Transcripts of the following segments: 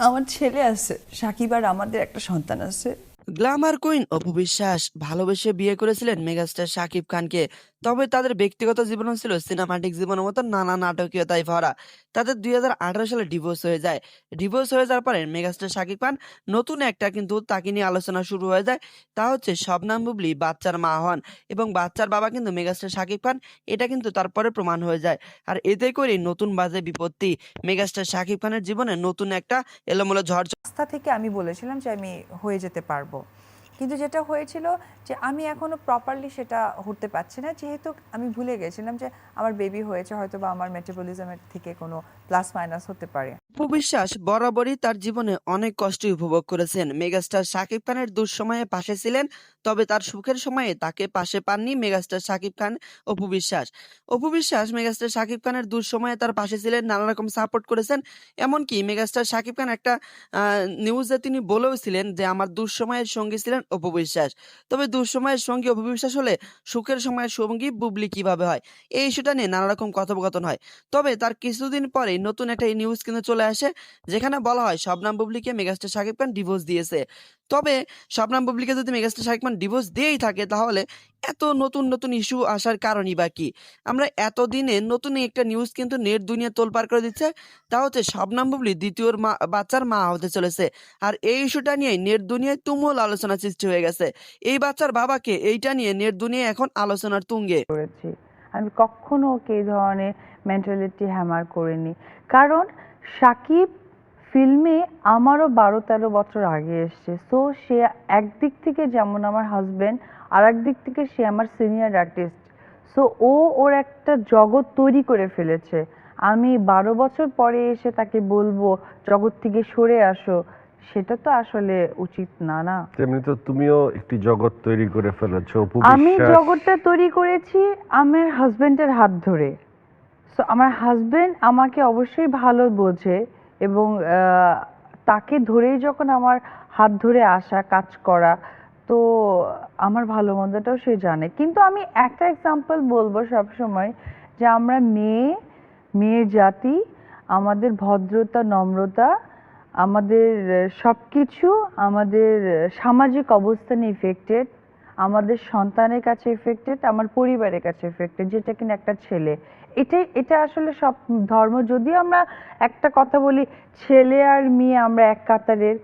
আমার ছেলে আছে, সাকিব আর আমাদের একটা সন্তান আছে। গ্ল্যামার কুইন অপু বিশ্বাস ভালোবেসে বিয়ে করেছিলেন মেগাস্টার শাকিব খানকে। তবে তাদের ব্যক্তিগত জীবনও ছিল সিনেমাটিক জীবনের মতো নানা নাটকীয়তায় ভরা। তাদের 2018 সালে ডিভোর্স হয়ে যায়। ডিভোর্স হয়ে যাওয়ার পরে মেগাস্টার শাকিব খান নতুন একটা কিন্তু তাকে নিয়ে আলোচনা শুরু হয়ে যায়। তা হচ্ছে শবনম বুবলী বাচ্চার মা হন এবং বাচ্চার বাবা কিন্তু মেগাস্টার শাকিব খান। এটা কিন্তু তারপরে প্রমাণ হয়ে যায়। আর এতে করে নতুন বাজে বিপত্তি মেগাস্টার শাকিব খানের জীবনে নতুন একটা এলোমেলো ঝড়। আস্থা থেকে আমি বলেছিলাম যে আমি হয়ে যেতে পারবো, কিন্তু যেটা হয়েছিল যে আমি এখনো প্রপারলি সেটা হতে পারছি না, যেহেতু আমি ভুলে গেছিলাম যে আমার বেবি হয়েছে, হয়তো বা আমার মেটাবলিজমের থেকে কোনো প্লাস মাইনাস হতে পারে। অপু বিশ্বাস বরাবরই তার জীবনে অনেক কষ্ট উপভোগ করেছেন। মেগাস্টার শাকিব খানের দুঃসময়ে পাশে ছিলেন, তবে তার সুখের সময়ে তাকে পাশে পাননি মেগাস্টার শাকিব খান। অপু বিশ্বাস অপু বিশ্বাস মেগাস্টার শাকিব খানের দুঃসময়ে তার পাশে ছিলেন, নানা রকম সাপোর্ট করেছেন। এমনকি মেগাস্টার শাকিব খান একটা নিউজে তিনি বলেও ছিলেন যে আমার দুঃসময়ের সঙ্গী ছিলেন অপু বিশ্বাস। তবে দুঃসময়ের সঙ্গী অপু বিশ্বাস হলে সুখের সময়ের সঙ্গী বুবলি কিভাবে হয়, এই ইস্যুটা নিয়ে নানা রকম কথোপকথন হয়। তবে তার কিছুদিন পরেই নতুন একটা নিউজ কিন্তু চলে আসে, যেখানে বলা হয় শবনম বুবলীকে মেগাস্টার শাকিব খান ডিভোর্স দিয়েছে। তবে শবনম বুবলীকে যদি মেগাস্টার শাকিব খান ডিভোর্স দিয়েই থাকে, তাহলে এত নতুন নতুন ইস্যু আসার কারণই বা কি? আমরা এতদিনে নতুন একটা নিউজ কিন্তু নেট দুনিয়া তোলপাড় করে দিচ্ছে। তা হচ্ছে শবনম বুবলী দ্বিতীয় বাচ্চার মা হতে চলেছে। আর এই ইস্যুটা নিয়ে নেট দুনিয়ায় তুমুল আলোচনা সৃষ্টি হয়ে গেছে। এই বাচ্চার বাবাকে এইটা নিয়ে নেট দুনিয়ায় এখন আলোচনার তুঙ্গে। করেছি আমি কখনো ওকে এই ধরনের মেন্টালিটি হ্যামার করিনি, কারণ সাকিব ফিল্মে আমারও 12-13 বছর আগে এসছে। সো সে একদিক থেকে যেমন আমার হাজবেন্ড, আর একদিক থেকে সে আমার সিনিয়র আর্টিস্ট। সো ও ওর একটা জগৎ তৈরি করে ফেলেছে। আমি 12 বছর পরে এসে তাকে বলবো জগৎ থেকে সরে আসো, সেটা তো আসলে উচিত না, না। তেমনি তো তুমিও একটি জগৎ তৈরি করে ফেলেছো অপু আমি বিশ্বাস। জগৎটা তৈরি করেছি আমার হাজবেন্ডের হাত ধরে। সো আমার হাজবেন্ড আমাকে অবশ্যই ভালো বোঝে, এবং তাকে ধরেই যখন আমার হাত ধরে আসা কাজ করা, তো আমার ভালো মন্দটাও সে জানে। কিন্তু আমি একটা এক্সাম্পল বলবো সব সময়, যে আমরা মেয়ে, মেয়ে জাতি, আমাদের ভদ্রতা, নম্রতা, আমাদের সবকিছু, আমাদের সামাজিক অবস্থানে ইফেক্টেড, আমাদের সন্তানের কাছে এফেক্টেড, আমার পরিবারের কাছে এফেক্টেড, যেটা কিনা একটা ছেলে। এটা আসলে সব ধর্ম, যদিও আমরা একটা কথা বলি ছেলে আর মেয়ে আমরা এক কাতারের,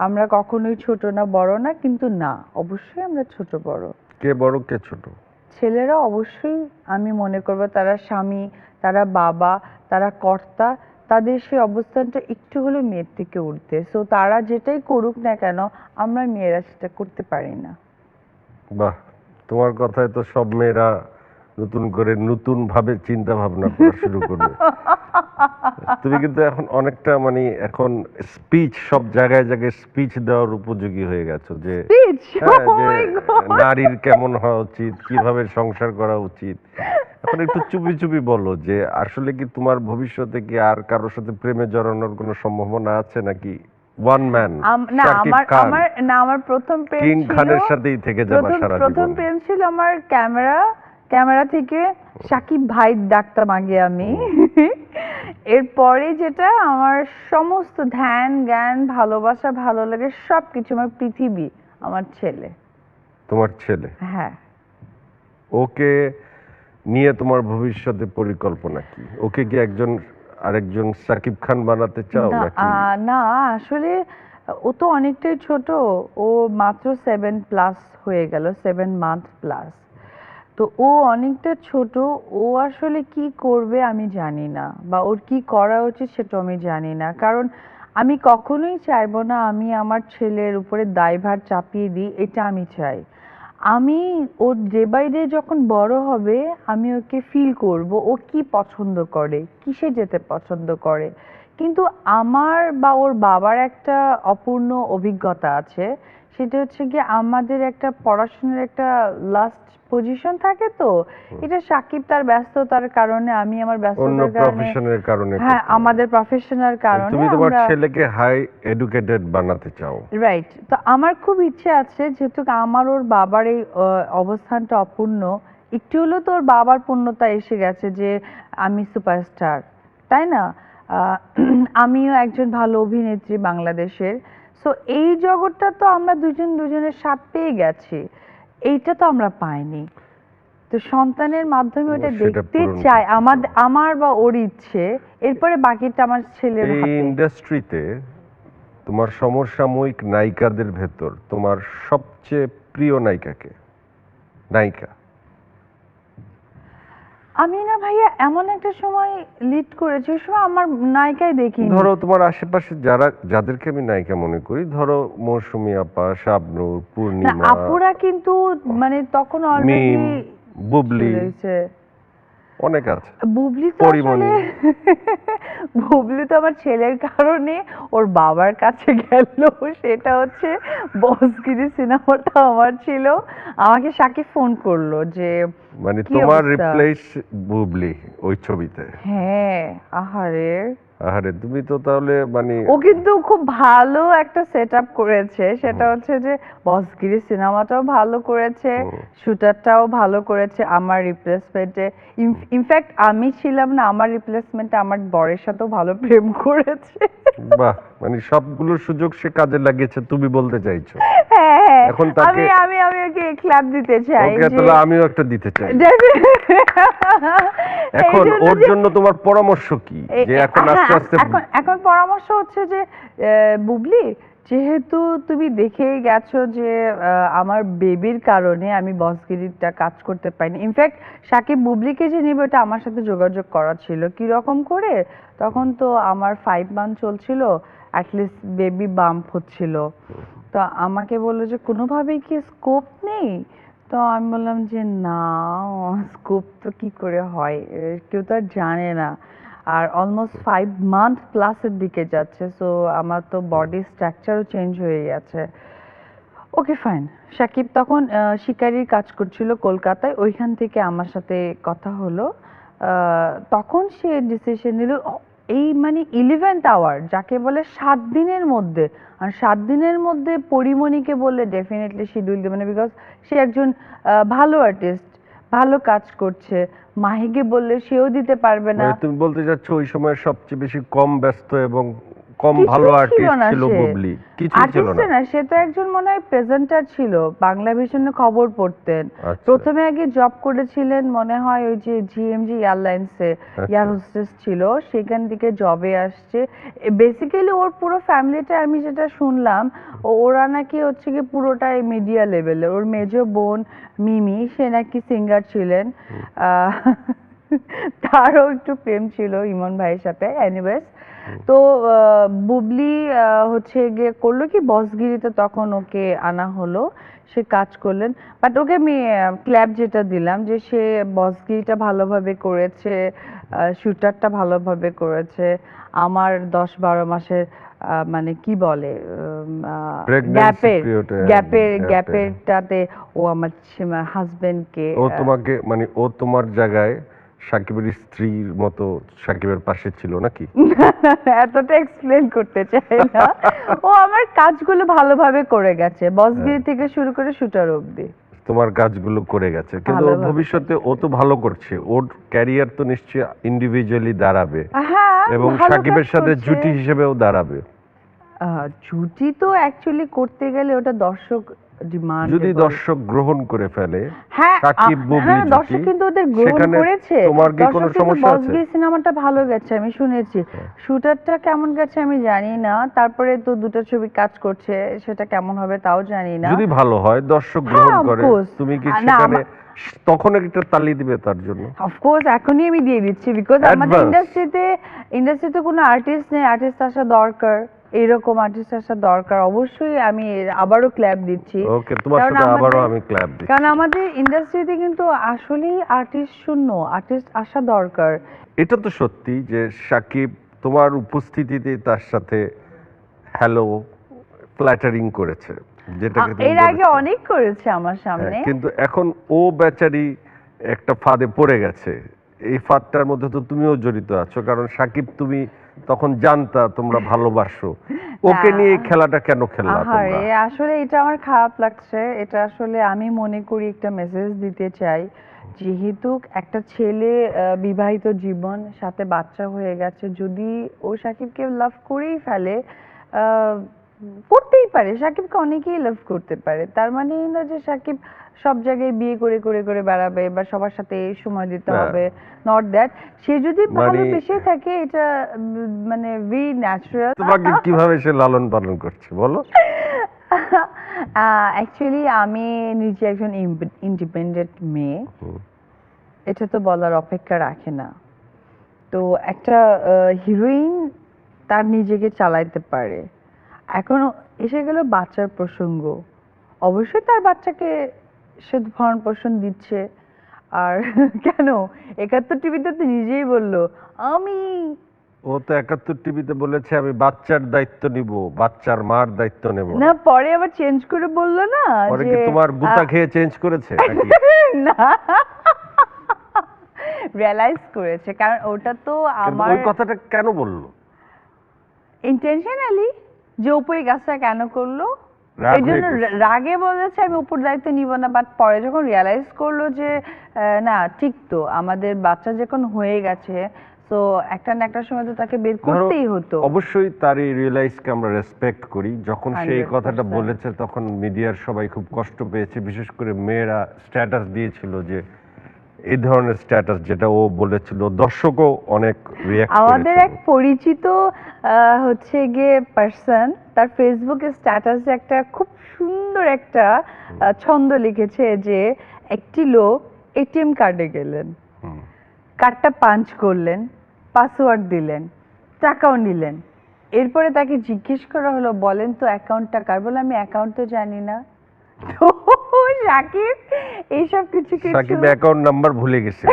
আমরা কখনোই ছোট না বড় না, কিন্তু না, অবশ্যই আমরা ছোট বড়। কে বড় কে ছোট? ছেলেরা অবশ্যই, আমি মনে করবো তারা স্বামী, তারা বাবা, তারা কর্তা, তাদের সেই অবস্থানটা একটু হলেও মেয়ের থেকে উঠতে। সো তারা যেটাই করুক না কেন, আমরা মেয়েরা সেটা করতে পারি না। বাহ, তোমার কথায় তো সব মেয়েরা নতুন করে নতুন ভাবে চিন্তা ভাবনা করা শুরু করবে। তুমি কিন্তু এখন অনেকটা মানে এখন স্পিচ, সব জায়গায় জায়গায় স্পিচ দেওয়ার উপযোগী হয়ে গেছো, যে হ্যাঁ, যে নারীর কেমন হওয়া উচিত, কিভাবে সংসার করা উচিত। এখন একটু চুপি চুপি বলো যে আসলে কি তোমার ভবিষ্যতে কি আর কারোর সাথে প্রেমে জড়ানোর কোনো সম্ভাবনা আছে নাকি? ওয়ান ম্যান না, শাকিব আমার খান, আমার না আমার প্রথম প্রেম কিং ছিল, খানের সাথেই থেকে যাবা সারা প্রথম জীবন। প্রেম ছিল আমার ক্যামেরা থেকে সাকিব ভাই ডাকতাম আগে আমি। এরপরে যেটা আমার সমস্ত ধ্যান জ্ঞান ভালোবাসা ভালো লাগে সবকিছু, আমার পৃথিবী আমার ছেলে। তোমার ছেলে, হ্যাঁ। ওকে নিয়ে তোমার ভবিষ্যতে পরিকল্পনা কি? ওকে কি একজন আরেকজন সাকিব খান বানাতে চাও না, নাকি? না, আসলে ও তো অনেকটাই ছোট। ও মাত্র 7+ হয়ে গেল, 7 মান্থ প্লাস। তো ও অনেকটা ছোট। ও আসলে কি করবে আমি জানি না, বা ওর কি করা উচিত সেটা আমি জানি না। কারণ আমি কখনোই চাইবো না আমি আমার ছেলের উপরে দায়ভার চাপিয়ে দিই, এটা আমি চাই। আমি ওর ডে বাই ডে যখন বড় হবে, আমি ওকে ফিল করব ও কি পছন্দ করে, কিসে যেতে পছন্দ করে। কিন্তু আমার বা ওর বাবার একটা অপূর্ণ অভিজ্ঞতা আছে, সেটা হচ্ছে কি আমাদের একটা পড়াশোনার একটা লাস্ট পজিশন থাকে। তো এটা সাকিব তার ব্যস্ততার কারণে, আমি আমার অন্য ব্যস্ততার কারণে, প্রফেশনের কারণে হ্যাঁ করতে হবে। আমাদের প্রফেশনাল কারণে তুমি তোমার আমরা, ছেলেকে হাই এডুকেটেড বানাতে চাও। রাইট। তো আমার খুব ইচ্ছে আছে, যেহেতু আমার ওর বাবার এই অবস্থানটা অপূর্ণ, একটু হলেও তো ওর বাবার পূর্ণতা এসে গেছে যে আমি সুপারস্টার, তাই না? আহ, আমিও একজন ভালো অভিনেত্রী বাংলাদেশের। সো এই জগৎটা তো আমরা দুজন দুজনের স্বাদ পেয়ে গেছি, এইটা তো আমরা পাইনি। তো সন্তানের মাধ্যমে ওটা সেটা দেখতে পূরণ চাই, করতে আমার বা ওর ইচ্ছে, এরপরে বাকিটা আমার ছেলের এই হাতে। ইন্ডাস্ট্রিতে তোমার সমসাময়িক নায়িকাদের ভেতর তোমার সবচেয়ে প্রিয় নায়িকাকে? নায়িকা আমি না ভাইয়া এমন একটা সময় লিড করেছি, ওই সময় আমার নায়িকাই দেখিনি। ধরো তোমার আশেপাশে যাদেরকে আমি নায়িকা মনে করি, ধরো মৌসুমী আপা, শাবনূর, না, পূর্ণিমা, আপুরা কিন্তু মানে তখন অলরেডি মিম, বুবলি, অনেক আছে, বুবলি তো পরিমণি। আসলে বুবলি তো আমার ছেলের কারণে ওর বাবার কাছে গেল। সেটা হচ্ছে বসগিরি সিনেমাটা আমার ছিল, আমাকে শাকিব ফোন করলো যে মানে কি তোমার অবস্থা? রিপ্লেস বুবলি ওই ছবিতে? হ্যাঁ, আহারে, আরে তুমি তো তাহলে মানে ও কিন্তু খুব ভালো একটা সেট আপ করেছে। সেটা হচ্ছে যে বসগিরি সিনেমাটাও ভালো করেছে, শুটারটাও ভালো করেছে আমার রিপ্লেসমেন্টে। ইনফ্যাক্ট আমি ছিলাম না, আমার রিপ্লেসমেন্টে আমার বরের সাথেও ভালো প্রেম করেছে। বাহ, মানে সবগুলো সুযোগ সে কাজে লাগিয়েছে তুমি বলতে চাইছো? হ্যাঁ, এখন তাকে আমি আমি আমি ওকে ক্লাব দিতে চাই ওকে, তাহলে আমিও একটা দিতে চাই। এখন ওর জন্য তোমার পরামর্শ কি, যে এখন আস্তে আস্তে এখন পরামর্শ হচ্ছে যে বুবলি, যেহেতু তুমি দেখেই গেছো যে আমার বেবির কারণে আমি বসগিরিটা কাজ করতে পারিনি। ইনফ্যাক্ট সাকিব বুবলিকে যে নিবে ওটা আমার সাথে যোগাযোগ করা ছিল। কি রকম করে, তখন তো আমার 5 মান্থ চলছিল, অ্যাটলিস্ট বেবি বাম্প হচ্ছিল। তো আমাকে বললো যে কোনোভাবেই কি স্কোপ নেই? তো আমি বললাম যে না, স্কোপ তো কি করে হয়, কেউ তো আর জানে না। আর অলমোস্ট 5 মান্থ প্লাসের দিকে যাচ্ছে, সো আমার তো বডি স্ট্রাকচারও চেঞ্জ হয়ে গেছে। Okay fine. সাকিব তখন শিকারির কাজ করছিল কলকাতায়, ওইখান থেকে আমার সাথে কথা হলো। তখন সে ডিসিশন নিল, এই মানে 11th আওয়ার যাকে বলে 7 দিনের মধ্যে। আর 7 দিনের মধ্যে পরিমণিকে বললে ডেফিনেটলি শিডিউল দেবে না, বিকজ সে একজন ভালো আর্টিস্ট, ভালো কাজ করছে। মাহিকে বললে সেও দিতে পারবে না। মানে তুমি বলতে চাচ্ছ ওই সময় সবচেয়ে বেশি কম ব্যস্ত এবং কম কিছুই ভালো ছিল আর্টিস্ট না ছিল সে। বুবলি? কিছুই ছিল আর্টিস্ট না। না, সে তো একজন মনে হয় প্রেজেন্টার ছিল, বাংলা ভিশনে খবর পড়তেন। আচ্ছা। প্রথমে আগে জব করেছিলেন মনে হয় ওই যে জিএমজি এয়ারলাইন্সে, এয়ার হোস্টেস ছিল, সেখান থেকে জবে আসছে। বেসিক্যালি ওর পুরো ফ্যামিলিটা আমি যেটা শুনলাম, ওরা নাকি হচ্ছে কি পুরোটাই মিডিয়া লেভেলের। ওর মেজো বোন মিমি, সে নাকি সিঙ্গার ছিলেন। আহ, তারও একটু প্রেম ছিল ইমন ভাইয়ের সাথে। এনিওয়েজ, তো বুবলি হচ্ছে গিয়ে করলো কি বসগিরিতে, তখন ওকে আনা হলো, সে কাজ করলেন। বাট ওকে আমি ক্ল্যাপ যেটা দিলাম যে সে বসগিরিটা ভালোভাবে করেছে, শুটারটা ভালোভাবে করেছে। আমার 10-12 মাসের মানে কি বলে Pregnancy period এ, গ্যাপেরটাতে ও আমার হাজবেন্ডকে ও তোমাকে মানে ও তোমার জায়গায় সাকিবের স্ত্রীর মতো সাকিবের পাশে ছিল নাকি? এতটা এক্সপ্লেন করতে চাই না। ও আমার কাজগুলো ভালোভাবে করে গেছে, বসগিরি থেকে শুরু করে শুটার অবধি তোমার কাজগুলো করে গেছে, কিন্তু ওর ভালোভাবে ভবিষ্যতে ও তো ভালো করছে, ওর ক্যারিয়ার তো নিশ্চয়ই ইন্ডিভিজুয়ালি দাঁড়াবে হ্যাঁ, এবং ভালো সাকিবের কাজ সাথে করছে। জুটি হিসেবেও দাঁড়াবে। জুটি তো অ্যাকচুয়ালি করতে গেলে ওটা দর্শক ডিমান্ড। যদি দর্শক গ্রহণ করে ফেলে হ্যাঁ, সাকিব বুবলি হ্যাঁ, দর্শক কিন্তু ওদের গ্রহণ সেখানে করেছে। তোমার কি কোনো সমস্যা আছে? বসগিরি সিনেমাটা ভালো গেছে আমি শুনেছি, শুটারটা কেমন গেছে আমি জানি না। তারপরে তো দুটো ছবি কাজ করছে, সেটা কেমন হবে তাও জানি না। যদি ভালো হয়, দর্শক হ্যাঁ, গ্রহণ of করে, course. তুমি কি না, সেখানে তখন একটা তালি দিবে তার জন্য? অফকোর্স এখনই আমি দিয়ে দিচ্ছি, বিকজ আমাদের Advance. ইন্ডাস্ট্রিতে কোনো আর্টিস্ট নেই, আর্টিস্ট আসা দরকার, এরকম আর্টিস্ট আসা দরকার। অবশ্যই আমি আবারও ক্ল্যাপ দিচ্ছি। ওকে, তোমার কারণ সাথে আবারও আমাদের- আমি ক্ল্যাপ দিই। কারণ আমাদের ইন্ডাস্ট্রিতে কিন্তু আসলেই আর্টিস্ট শূন্য, আর্টিস্ট আসা দরকার। এটা তো সত্যি যে সাকিব তোমার উপস্থিতিতে তার সাথে হ্যালো ফ্ল্যাটারিং করেছে, যেটাকে তুমি এর আগে বলেছো। অনেক করেছে আমার সামনে। কিন্তু এখন ও বেচারি একটা ফাঁদে পড়ে গেছে। এই ফাঁদটার মধ্যে তো তুমিও জড়িত আছো, কারণ সাকিব তুমি তখন জানতা তোমরা ভালোবাসো, ওকে না। নিয়ে এই খেলাটা কেন খেললা আহারে, তোমরা? আসলে এটা আমার খারাপ লাগছে। এটা আসলে আমি মনে করি একটা মেসেজ দিতে চাই যেহেতু একটা ছেলে বিবাহিত জীবন, সাথে বাচ্চা হয়ে গেছে, যদি ও শাকিবকে লাভ করেই ফেলে, করতেই পারে, শাকিবকে অনেকেই লাভ করতে পারে, তার মানে এই না যে শাকিব সব জায়গায় বিয়ে করে করে করে বেড়াবে বা সবার সাথে সময় দিতে না। হবে, নট দ্যাট। সে যদি মানে- ভালোবেসে থাকে, এটা মানে ভেরি ন্যাচারাল। তোমাকে কিভাবে সে লালন পালন করছে বলো? অ্যাকচুয়ালি আমি নিজে একজন ইন্ডিপেন্ডেন্ট মেয়ে, হুম। এটা তো বলার অপেক্ষা রাখে না। তো একটা হিরোইন তার নিজেকে চালাইতে পারে। এখন এসে গেল বাচ্চার প্রসঙ্গ, অবশ্যই তার বাচ্চাকে সে ভরণ পোষণ দিচ্ছে। আর কেন 71 টিভিতে তো নিজেই বললো আমি ও তো 71 টিভিতে বলেছে আমি বাচ্চার দায়িত্ব নিব, বাচ্চার মার দায়িত্ব নেব না, পরে আবার চেঞ্জ করে বললো না পরে যে কি তোমার গুতা খেয়ে চেঞ্জ করেছে নাকি? না, রিয়ালাইজ করেছে, কারণ ওটা তো কিন্তু আমার ওই কথাটা কেন বললো? ইন্টেনশনালি, যে উপরে কাজটা কেন করলো রাগ এই হয়ে জন্য করছে। রাগে বলেছে আমি উপর দায়িত্ব নিব না, বাট পরে যখন রিয়ালাইজ করলো যে না ঠিক তো, আমাদের বাচ্চা যখন হয়ে গেছে, তো একটা না একটা সময় তো তাকে বের ধরো, করতেই হতো। অবশ্যই তার এই রিয়েলাইজকে আমরা রেসপেক্ট করি। যখন সে এই 100% কথাটা বলেছে তখন মিডিয়ার সবাই খুব কষ্ট পেয়েছে, বিশেষ করে মেয়েরা স্ট্যাটাস দিয়েছিল যে এই ধরনের স্ট্যাটাস যেটা ও বলেছিল, দর্শকও অনেক রিঅ্যাক্ট আমাদের করেছে। এক পরিচিত হচ্ছে গিয়ে পার্সন, তার ফেসবুকে স্ট্যাটাসে একটা খুব সুন্দর একটা ছন্দ লিখেছে যে একটি লোক এটিএম কার্ডে গেলেন, হুম। কার্ডটা পাঞ্চ করলেন, পাসওয়ার্ড দিলেন, টাকাও নিলেন, এরপরে তাকে জিজ্ঞেস করা হলো বলেন তো অ্যাকাউন্টটা কার, বলে আমি অ্যাকাউন্ট তো জানি না। তো শাকিব এইসব কিছু কিছু সাকিব অ্যাকাউন্ট নাম্বার ভুলে গেছে।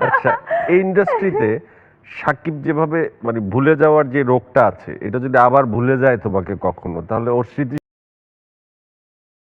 আচ্ছা, এই ইন্ডাস্ট্রিতে সাকিব যেভাবে মানে ভুলে যাওয়ার যে রোগটা আছে, এটা যদি আবার ভুলে যায় তোমাকে কখনো, তাহলে ওর স্মৃতি